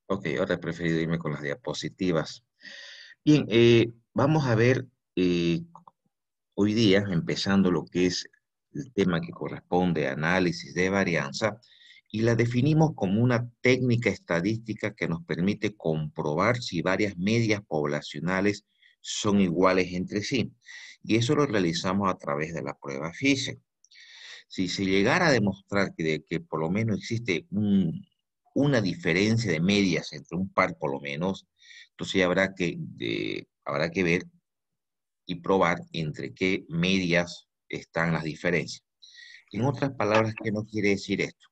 Ok, ahora he preferido irme con las diapositivas. Bien, vamos a ver hoy día, empezando lo que es el tema que corresponde a análisis de varianza, y la definimos como una técnica estadística que nos permite comprobar si varias medias poblacionales son iguales entre sí. Y eso lo realizamos a través de la prueba Fisher. Si se llegara a demostrar que por lo menos existe una diferencia de medias entre un par por lo menos, entonces habrá que ver y probar entre qué medias están las diferencias. En otras palabras, ¿qué nos quiere decir esto?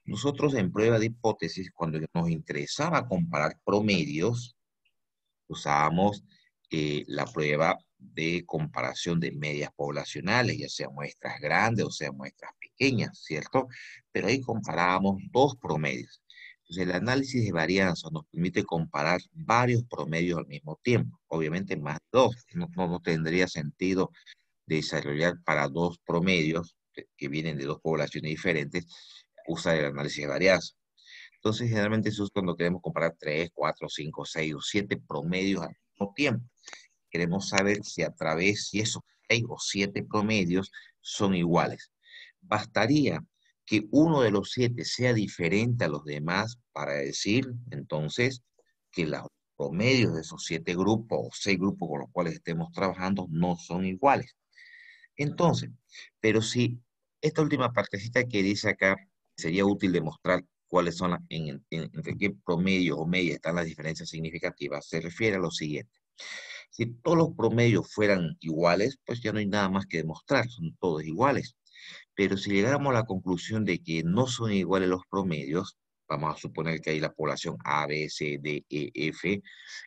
Nosotros en prueba de hipótesis, cuando nos interesaba comparar promedios, usábamos la prueba de comparación de medias poblacionales, ya sea muestras grandes o sea muestras pequeñas, ¿cierto? Pero ahí comparábamos dos promedios. Entonces, el análisis de varianza nos permite comparar varios promedios al mismo tiempo. Obviamente, más de dos. No tendría sentido desarrollar para dos promedios que vienen de dos poblaciones diferentes, usar el análisis de varianza. Entonces, generalmente eso es cuando queremos comparar 3, 4, 5, 6 o 7 promedios al mismo tiempo. Queremos saber si a través, si esos 6 o 7 promedios son iguales. Bastaría que uno de los 7 sea diferente a los demás para decir, entonces, que los promedios de esos 7 grupos o 6 grupos con los cuales estemos trabajando no son iguales. Entonces, pero si esta última partecita que dice acá sería útil demostrar cuáles son entre qué promedio o media están las diferencias significativas, se refiere a lo siguiente. Si todos los promedios fueran iguales, pues ya no hay nada más que demostrar, son todos iguales. Pero si llegáramos a la conclusión de que no son iguales los promedios, vamos a suponer que hay la población A, B, C, D, E, F,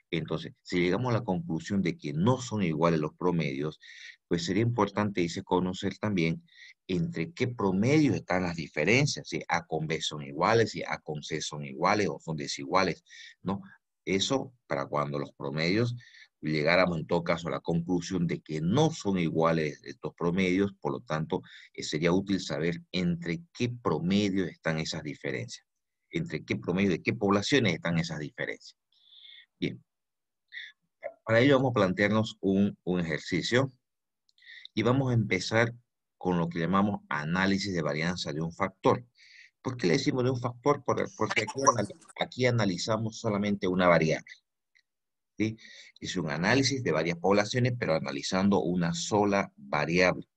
entonces, si llegamos a la conclusión de que no son iguales los promedios, pues sería importante, dice, conocer también entre qué promedios están las diferencias, si A con B son iguales, si A con C son iguales o son desiguales, ¿no? Eso para cuando los promedios llegáramos en todo caso a la conclusión de que no son iguales estos promedios, por lo tanto, sería útil saber entre qué promedios están esas diferencias, entre qué promedio de qué poblaciones están esas diferencias. Bien, para ello vamos a plantearnos un ejercicio y vamos a empezar con lo que llamamos análisis de varianza de un factor. ¿Por qué le decimos de un factor? Porque aquí analizamos solamente una variable, ¿sí? Es un análisis de varias poblaciones, pero analizando una sola variable.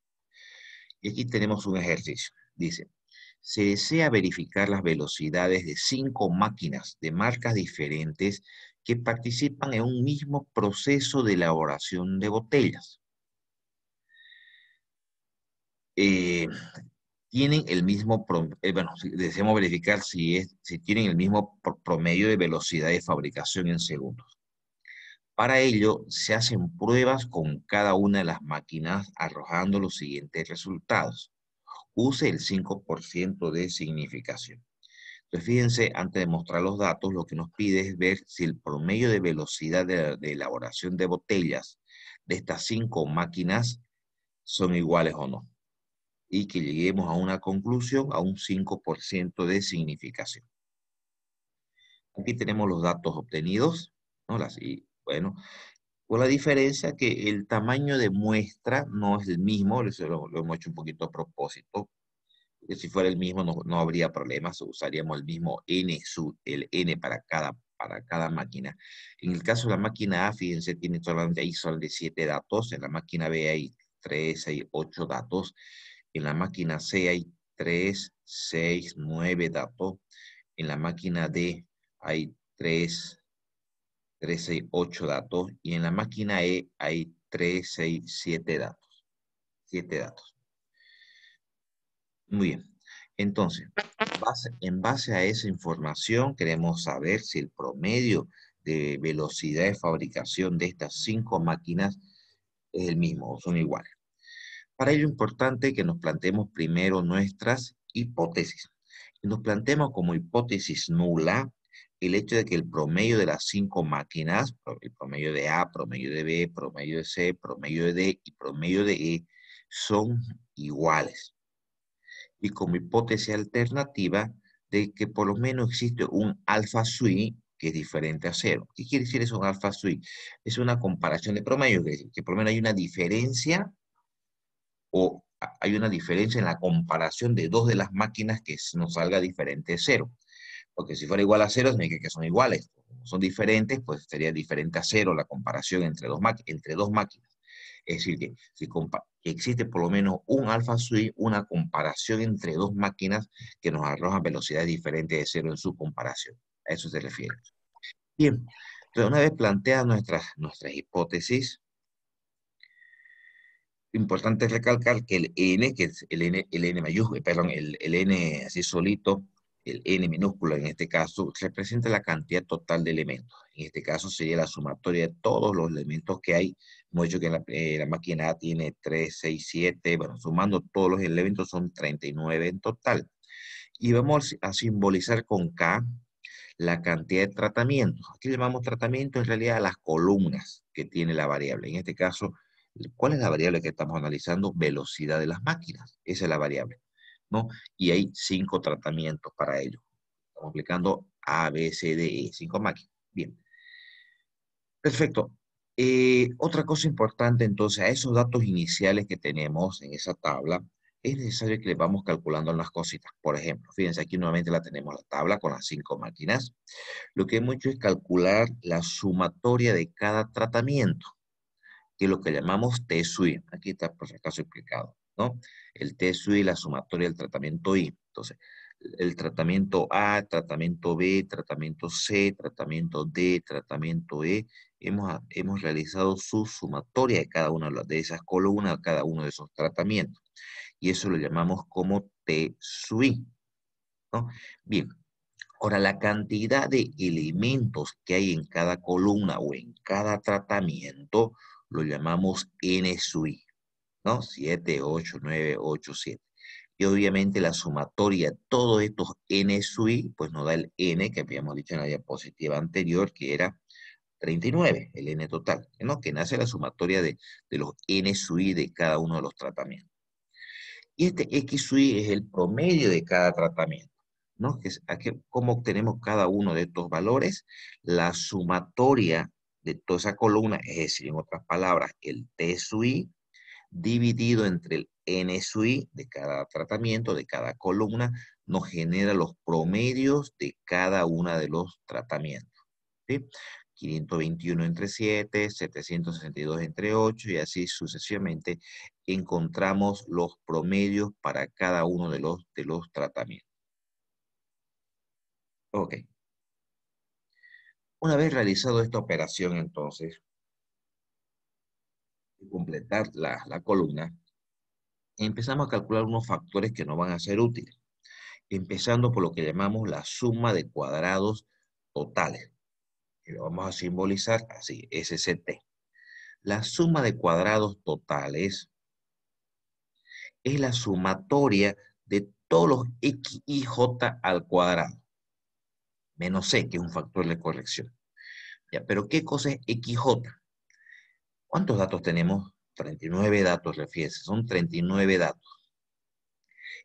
Y aquí tenemos un ejercicio. Dice, se desea verificar las velocidades de 5 máquinas de marcas diferentes que participan en un mismo proceso de elaboración de botellas. Eh, tienen el mismo, bueno, deseamos verificar si tienen el mismo promedio de velocidad de fabricación en segundos. Para ello, se hacen pruebas con cada una de las máquinas arrojando los siguientes resultados. Use el 5% de significación. Entonces, fíjense, antes de mostrar los datos, lo que nos pide es ver si el promedio de velocidad de elaboración de botellas de estas 5 máquinas son iguales o no. Y que lleguemos a una conclusión, a un 5% de significación. Aquí tenemos los datos obtenidos, ¿no? Y bueno, con la diferencia que el tamaño de muestra no es el mismo, eso lo hemos hecho un poquito a propósito, que si fuera el mismo no habría problemas, usaríamos el mismo N, el N para cada máquina. En el caso de la máquina A, fíjense, tiene solamente ahí son de 7 datos, en la máquina B hay 3, hay 8 datos, en la máquina C hay 3, 6, 9 datos, en la máquina D hay 3, 3, 6, 8 datos, y en la máquina E hay 3, 6, 7 datos. 7 datos. Muy bien. Entonces, en base a esa información, queremos saber si el promedio de velocidad de fabricación de estas 5 máquinas es el mismo o son iguales. Para ello es importante que nos planteemos primero nuestras hipótesis. Y nos planteemos como hipótesis nula el hecho de que el promedio de las 5 máquinas, el promedio de A, promedio de B, promedio de C, promedio de D y promedio de E, son iguales. Y como hipótesis alternativa de que por lo menos existe un alfa suite que es diferente a cero. ¿Qué quiere decir eso, un alfa sui? Es una comparación de promedios, es decir, que por lo menos hay una diferencia o hay una diferencia en la comparación de dos de las máquinas que nos salga diferente de cero. Porque si fuera igual a cero, significa que son iguales. Como son diferentes, pues sería diferente a cero la comparación entre dos máquinas. Es decir, que, que existe por lo menos un alfa sui, una comparación entre dos máquinas que nos arrojan velocidades diferentes de cero en su comparación. A eso se refiere. Bien, entonces una vez planteadas nuestras hipótesis, importante recalcar que el n, que es el n mayúsculo, perdón, el n así solito, el n minúsculo en este caso, representa la cantidad total de elementos. En este caso sería la sumatoria de todos los elementos que hay. Hemos dicho que la máquina A tiene 3, 6, 7, bueno, sumando todos los elementos son 39 en total. Y vamos a simbolizar con K la cantidad de tratamientos. Aquí le llamamos tratamiento en realidad a las columnas que tiene la variable. En este caso, ¿cuál es la variable que estamos analizando? Velocidad de las máquinas. Esa es la variable, ¿no? Y hay 5 tratamientos para ello. Estamos aplicando A, B, C, D, E, 5 máquinas. Bien. Perfecto. Otra cosa importante, entonces, a esos datos iniciales que tenemos en esa tabla, es necesario que le vamos calculando unas cositas. Por ejemplo, fíjense, aquí nuevamente la tenemos la tabla con las 5 máquinas. Lo que hemos hecho es calcular la sumatoria de cada tratamiento, que es lo que llamamos T sui. Aquí está por si acaso explicado, ¿no? El T sui, la sumatoria del tratamiento I. Entonces, el tratamiento A, tratamiento B, tratamiento C, tratamiento D, tratamiento E, hemos realizado su sumatoria de cada una de esas columnas, cada uno de esos tratamientos. Y eso lo llamamos como T sui, ¿no? Bien, ahora la cantidad de elementos que hay en cada columna o en cada tratamiento lo llamamos N sui, ¿no? 7, 8, 9, 8, 7. Y obviamente la sumatoria de todos estos N sui, pues nos da el N que habíamos dicho en la diapositiva anterior, que era 39, el N total, ¿no? Que nace la sumatoria de los N sui de cada uno de los tratamientos. Y este X sui es el promedio de cada tratamiento, ¿no? Que es cómo obtenemos cada uno de estos valores, la sumatoria de toda esa columna, es decir, en otras palabras, el T sui dividido entre el N sui de cada tratamiento, de cada columna, nos genera los promedios de cada uno de los tratamientos, ¿sí? 521 entre 7, 762 entre 8 y así sucesivamente encontramos los promedios para cada uno de los tratamientos. Ok. Una vez realizado esta operación, entonces, de completar la columna, empezamos a calcular unos factores que nos van a ser útiles, empezando por lo que llamamos la suma de cuadrados totales, que lo vamos a simbolizar así, SCT. La suma de cuadrados totales es la sumatoria de todos los x y j al cuadrado, menos c, que es un factor de corrección. Ya, pero ¿qué cosa es xj? ¿Cuántos datos tenemos? 39 datos, refiere, son 39 datos.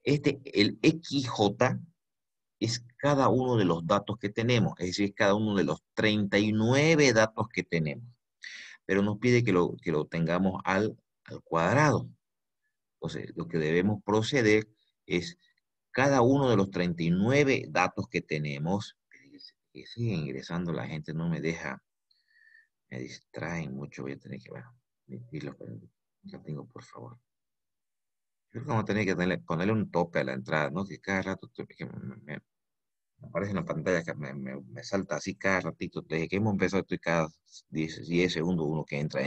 El xj es cada uno de los datos que tenemos, es decir, cada uno de los 39 datos que tenemos. Pero nos pide que lo tengamos al cuadrado. Entonces, lo que debemos proceder es cada uno de los 39 datos que tenemos, que sigue ingresando la gente, no me deja, me distraen mucho, voy a tener que, bueno, emitirlo, pero ya tengo, por favor. Creo que vamos a tener que ponerle un tope a la entrada, ¿no? Que cada rato que me aparece en la pantalla, que me salta así cada ratito. Desde que hemos empezado, estoy cada 10 segundos uno que entra.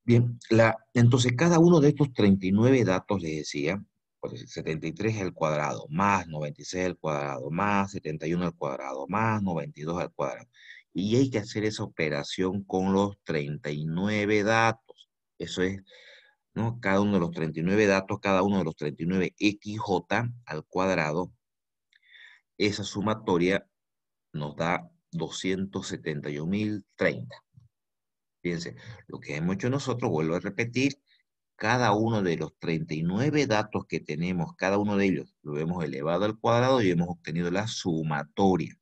Bien, entonces cada uno de estos 39 datos, les decía, pues 73 al cuadrado, más 96 al cuadrado, más 71 al cuadrado, más 92 al cuadrado. Y hay que hacer esa operación con los 39 datos. Eso es, ¿no? Cada uno de los 39 datos, cada uno de los 39 XJ al cuadrado, esa sumatoria nos da 271.030. Fíjense, lo que hemos hecho nosotros, vuelvo a repetir, cada uno de los 39 datos que tenemos, cada uno de ellos lo hemos elevado al cuadrado y hemos obtenido la sumatoria.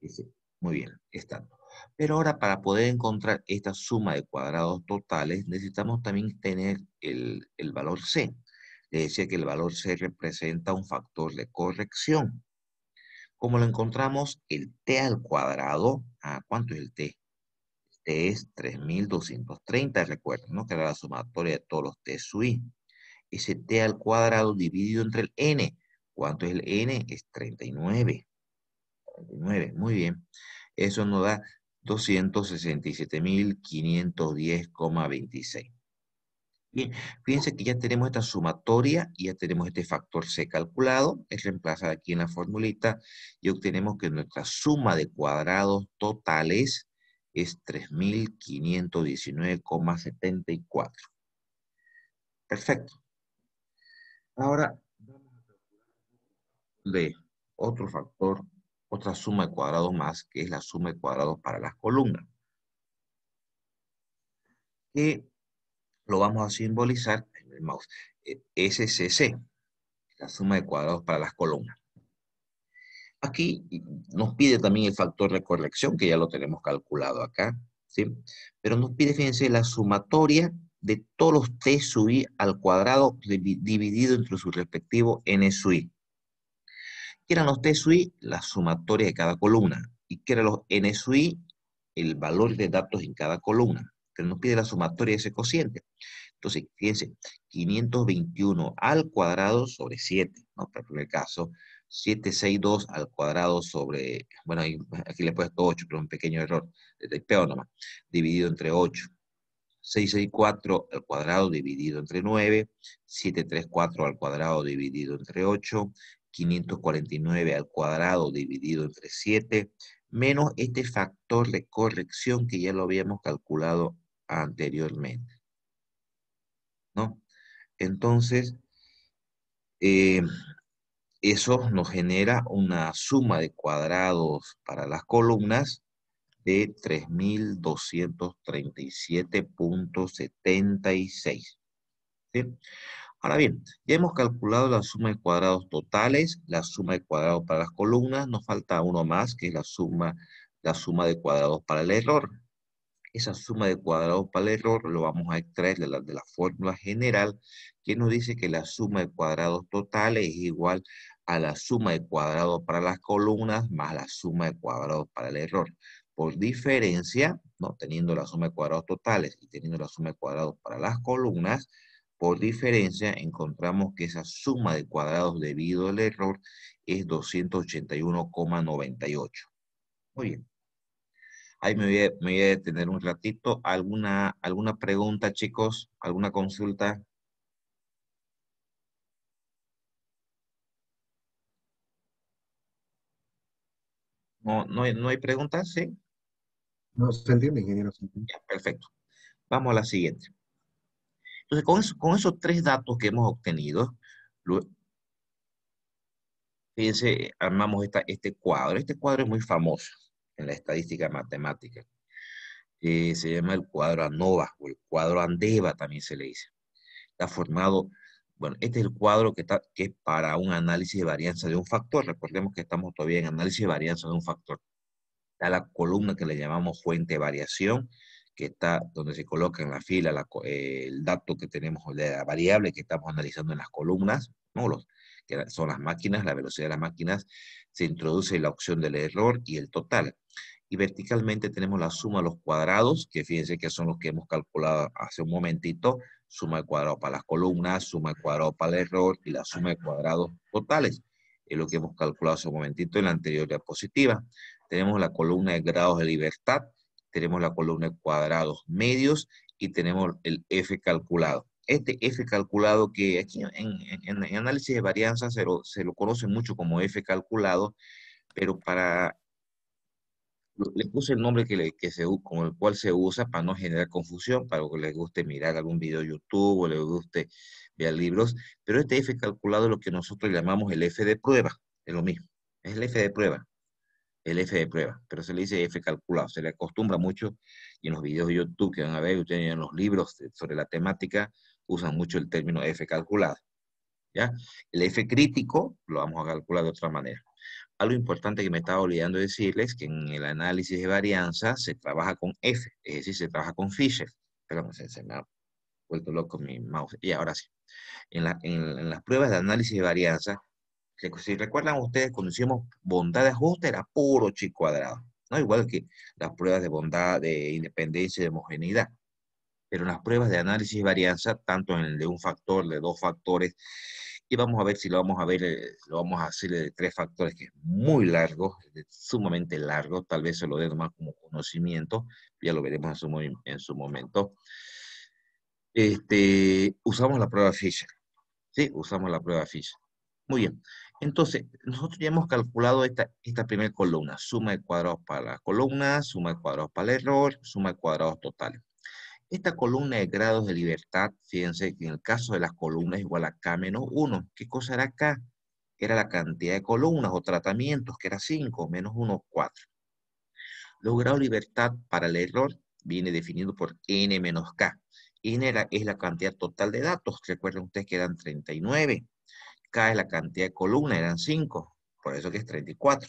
Dice, muy bien, está. Pero ahora para poder encontrar esta suma de cuadrados totales, necesitamos también tener el valor C. Le decía que el valor C representa un factor de corrección. ¿Cómo lo encontramos? El t al cuadrado. ¿Cuánto es el t? El t es 3230, recuerden, ¿no? Que era la sumatoria de todos los t sub i. Ese t al cuadrado dividido entre el n. ¿Cuánto es el n? Es 39. 39, muy bien. Eso nos da 267.510,26. Bien, fíjense que ya tenemos esta sumatoria y ya tenemos este factor C calculado. Es reemplazar aquí en la formulita y obtenemos que nuestra suma de cuadrados totales es 3.519,74. Perfecto. Ahora de otro factor, otra suma de cuadrados más, que es la suma de cuadrados para las columnas, que lo vamos a simbolizar en el mouse. SCC, la suma de cuadrados para las columnas. Aquí nos pide también el factor de corrección, que ya lo tenemos calculado acá, ¿sí? Pero nos pide, fíjense, la sumatoria de todos los t sub i al cuadrado dividido entre su respectivo n sub i. ¿Qué eran los t sub i? La sumatoria de cada columna. ¿Y qué eran los n sub i? El valor de datos en cada columna. Pero nos pide la sumatoria de ese cociente. Entonces, fíjense, 521 al cuadrado sobre 7, ¿no? Para el primer caso, 762 al cuadrado sobre, bueno, aquí le he puesto 8, pero un pequeño error de tipeo nomás, dividido entre 8. 664 al cuadrado dividido entre 9, 734 al cuadrado dividido entre 8, 549 al cuadrado dividido entre 7, menos este factor de corrección que ya lo habíamos calculado anteriormente, ¿no? Entonces, eh, eso nos genera una suma de cuadrados para las columnas de 3.237,76. ¿Sí? Ahora bien, ya hemos calculado la suma de cuadrados totales, la suma de cuadrados para las columnas, nos falta uno más, que es la suma de cuadrados para el error. Esa suma de cuadrados para el error lo vamos a extraer de la fórmula general que nos dice que la suma de cuadrados totales es igual a la suma de cuadrados para las columnas más la suma de cuadrados para el error. Por diferencia, ¿no? Teniendo la suma de cuadrados totales y teniendo la suma de cuadrados para las columnas, por diferencia encontramos que esa suma de cuadrados debido al error es 281,98. Muy bien. Ahí me voy a detener un ratito. ¿Alguna pregunta, chicos? ¿Alguna consulta? No hay preguntas? ¿Sí? No se entiende, ingeniero, se entiende. Ya, perfecto. Vamos a la siguiente. Entonces, con esos tres datos que hemos obtenido, lo- fíjense, armamos este cuadro. Este cuadro es muy famoso en la estadística matemática. Se llama el cuadro ANOVA o el cuadro ANDEVA también se le dice. Está formado, bueno, este es el cuadro que es para un análisis de varianza de un factor. Recordemos que estamos todavía en análisis de varianza de un factor. Está la columna que le llamamos fuente de variación, que está donde se coloca en la fila el dato que tenemos de la variable que estamos analizando en las columnas, ¿no? Que son las máquinas, la velocidad de las máquinas, se introduce la opción del error y el total. Y verticalmente tenemos la suma de los cuadrados, que fíjense que son los que hemos calculado hace un momentito, suma de cuadrados para las columnas, suma de cuadrados para el error y la suma de cuadrados totales. Es lo que hemos calculado hace un momentito en la anterior diapositiva. Tenemos la columna de grados de libertad, tenemos la columna de cuadrados medios y tenemos el F calculado. Este F calculado que aquí en análisis de varianza se lo conoce mucho como F calculado, pero le puse el nombre con el cual se usa para no generar confusión, para que les guste mirar algún video de YouTube o les guste ver libros, pero este F calculado es lo que nosotros llamamos el F de prueba, es lo mismo, es el F de prueba, pero se le dice F calculado, se le acostumbra mucho y en los videos de YouTube que van a ver, ustedes en los libros sobre la temática, usan mucho el término F calculado, ¿ya? El F crítico lo vamos a calcular de otra manera. algo importante que me estaba olvidando decirles, que en el análisis de varianza se trabaja con F, es decir, se trabaja con Fisher. Perdón, se me ha vuelto loco mi mouse. Y ahora sí. En las pruebas de análisis de varianza, si recuerdan ustedes, cuando hicimos bondad de ajuste, era puro chi cuadrado, ¿no? Igual que las pruebas de bondad, de independencia y de homogeneidad. Pero en las pruebas de análisis de varianza, tanto en el de un factor, de dos factores, y vamos a ver si lo vamos a ver, lo vamos a hacer de tres factores, que es muy largo, es sumamente largo, tal vez se lo dé más como conocimiento, ya lo veremos en su momento. Usamos la prueba Fisher. Sí, usamos la prueba Fisher. Muy bien. Entonces, nosotros ya hemos calculado esta primera columna. Suma de cuadrados para la columna, suma de cuadrados para el error, suma de cuadrados totales. Esta columna de grados de libertad, fíjense que en el caso de las columnas es igual a K menos 1. ¿Qué cosa era K? Era la cantidad de columnas o tratamientos, que era 5, menos 1, 4. Los grados de libertad para el error viene definido por N menos K. N es la cantidad total de datos. Recuerden ustedes que eran 39. K es la cantidad de columnas, eran 5. Por eso que es 34.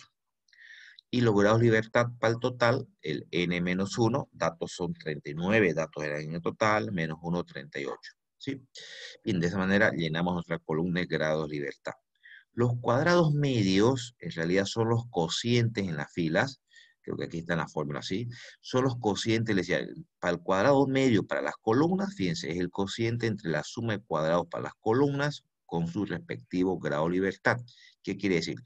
Y los grados de libertad para el total, el N menos 1, datos son 39, datos eran en el total, menos 1, 38. ¿Sí? Bien, de esa manera llenamos nuestra columna de grados de libertad. Los cuadrados medios, en realidad son los cocientes en las filas, creo que aquí está en la fórmula, ¿sí? Son los cocientes, les decía, para el cuadrado medio, para las columnas, fíjense, es el cociente entre la suma de cuadrados para las columnas con su respectivo grado de libertad. ¿Qué quiere decir?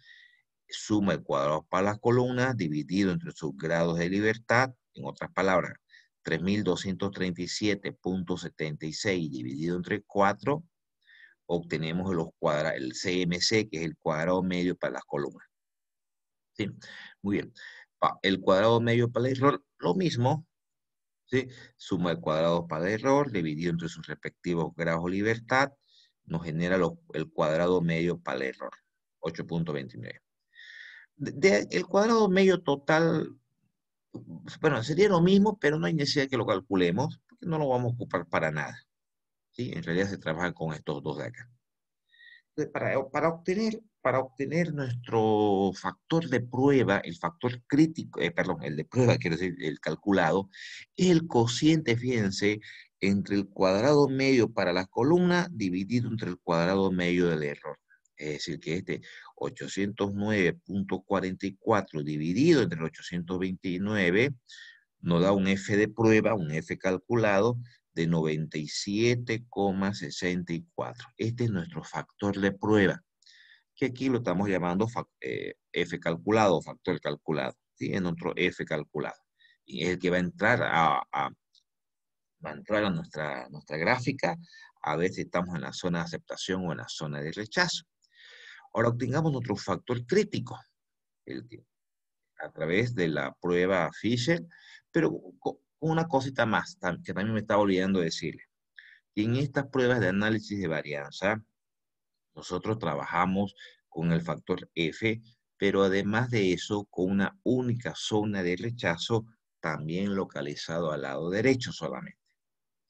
Suma de cuadrados para las columnas dividido entre sus grados de libertad, en otras palabras, 3237.76 dividido entre 4, obtenemos el CMC, que es el cuadrado medio para las columnas. ¿Sí? Muy bien. El cuadrado medio para el error, lo mismo. ¿Sí? Suma de cuadrados para el error, dividido entre sus respectivos grados de libertad, nos genera el cuadrado medio para el error, 8.29. El cuadrado medio total, bueno, sería lo mismo, pero no hay necesidad de que lo calculemos, porque no lo vamos a ocupar para nada. ¿Sí? En realidad se trabaja con estos dos de acá. Entonces, para obtener nuestro factor de prueba, el factor crítico, perdón, el de prueba, quiero decir, el calculado, es el cociente, fíjense, entre el cuadrado medio para la columna dividido entre el cuadrado medio del error. Es decir, que este 809.44 dividido entre el 829 nos da un F de prueba, un F calculado de 97,64. Este es nuestro factor de prueba, que aquí lo estamos llamando F calculado, factor calculado, ¿sí? En otro F calculado. Y es el que va a entrar a nuestra gráfica a ver si estamos en la zona de aceptación o en la zona de rechazo. Ahora obtengamos nuestro factor crítico, a través de la prueba Fisher, pero con una cosita más que también me estaba olvidando decirle. En estas pruebas de análisis de varianza, nosotros trabajamos con el factor F, pero además de eso, con una única zona de rechazo, también localizado al lado derecho solamente.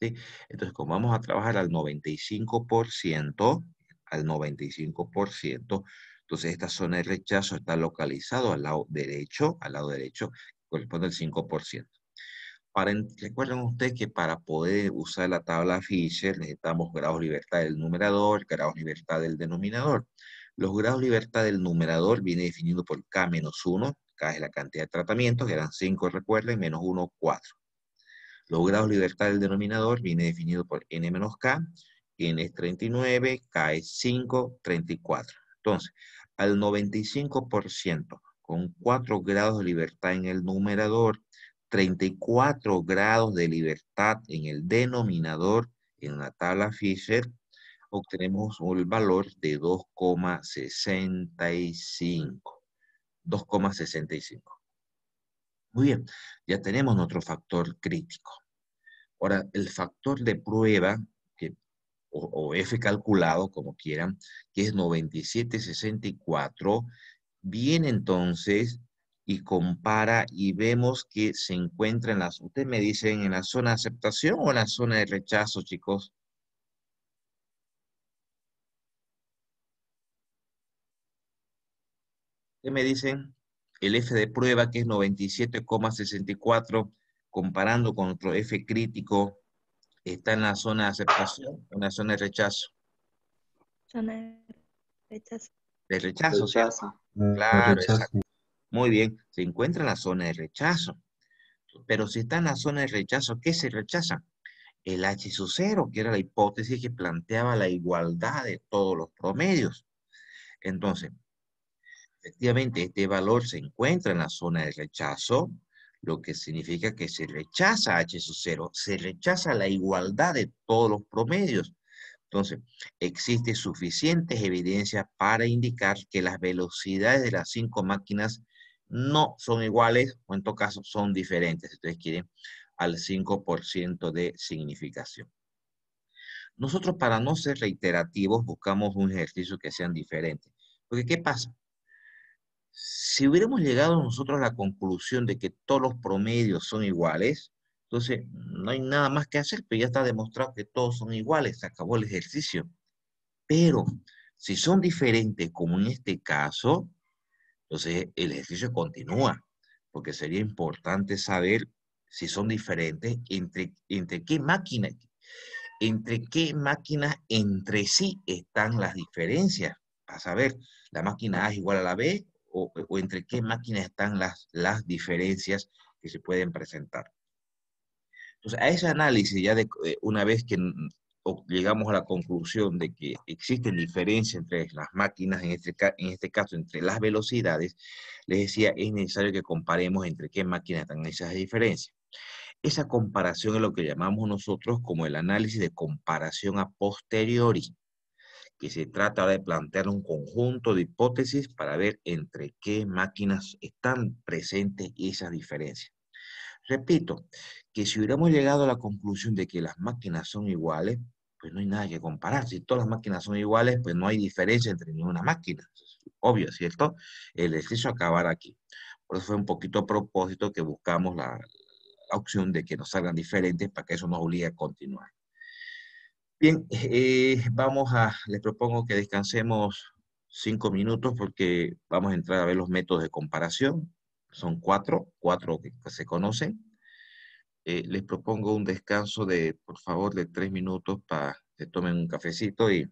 ¿Sí? Entonces, como vamos a trabajar al 95%, entonces esta zona de rechazo está localizado al lado derecho, corresponde al 5%. Recuerden ustedes que para poder usar la tabla Fisher necesitamos grados de libertad del numerador, grados de libertad del denominador. Los grados de libertad del numerador viene definido por K menos 1, K es la cantidad de tratamientos, que eran 5, recuerden, menos 1, 4. Los grados de libertad del denominador viene definido por N menos K, N es 39, K es 5, 34. Entonces, al 95%, con 4 grados de libertad en el numerador, 34 grados de libertad en el denominador, en la tabla Fisher, obtenemos el valor de 2,65. 2,65. Muy bien, ya tenemos nuestro factor crítico. Ahora, el factor de prueba, o F calculado, como quieran, que es 97,64, viene entonces y compara y vemos que se encuentra ustedes me dicen, en la zona de aceptación o en la zona de rechazo, chicos. ¿Qué me dicen? El F de prueba, que es 97,64, comparando con otro F crítico, está en la zona de aceptación, en la zona de rechazo. Zona de rechazo. De rechazo, ¿cierto? Rechazo. Claro, exacto. Rechazo. Muy bien, se encuentra en la zona de rechazo. Pero si está en la zona de rechazo, ¿qué se rechaza? El H sub 0, que era la hipótesis que planteaba la igualdad de todos los promedios. Entonces, efectivamente, este valor se encuentra en la zona de rechazo, lo que significa que se rechaza H sub 0, se rechaza la igualdad de todos los promedios. Entonces, existe suficientes evidencias para indicar que las velocidades de las 5 máquinas no son iguales, o en todo caso son diferentes, si ustedes quieren, al 5% de significación. Nosotros, para no ser reiterativos, buscamos un ejercicio que sean diferentes. Porque, ¿qué pasa? Si hubiéramos llegado nosotros a la conclusión de que todos los promedios son iguales, entonces no hay nada más que hacer, pero ya está demostrado que todos son iguales, se acabó el ejercicio. Pero si son diferentes, como en este caso, entonces el ejercicio continúa, porque sería importante saber si son diferentes, entre qué máquinas entre sí están las diferencias. Para saber, la máquina A es igual a la B, o entre qué máquinas están las diferencias que se pueden presentar. Entonces, a ese análisis, ya una vez que llegamos a la conclusión de que existen diferencias entre las máquinas, en este caso entre las velocidades, les decía, es necesario que comparemos entre qué máquinas están esas diferencias. Esa comparación es lo que llamamos nosotros como el análisis de comparación a posteriori, que se trata de plantear un conjunto de hipótesis para ver entre qué máquinas están presentes esas diferencias. Repito, que si hubiéramos llegado a la conclusión de que las máquinas son iguales, pues no hay nada que comparar. Si todas las máquinas son iguales, pues no hay diferencia entre ninguna máquina. Es obvio, ¿cierto? El ejercicio acabará aquí. Por eso fue un poquito a propósito que buscamos la opción de que nos salgan diferentes para que eso nos obligue a continuar. Bien, les propongo que descansemos 5 minutos porque vamos a entrar a ver los métodos de comparación. Son cuatro que se conocen. Les propongo un descanso de, por favor, de 3 minutos para que tomen un cafecito y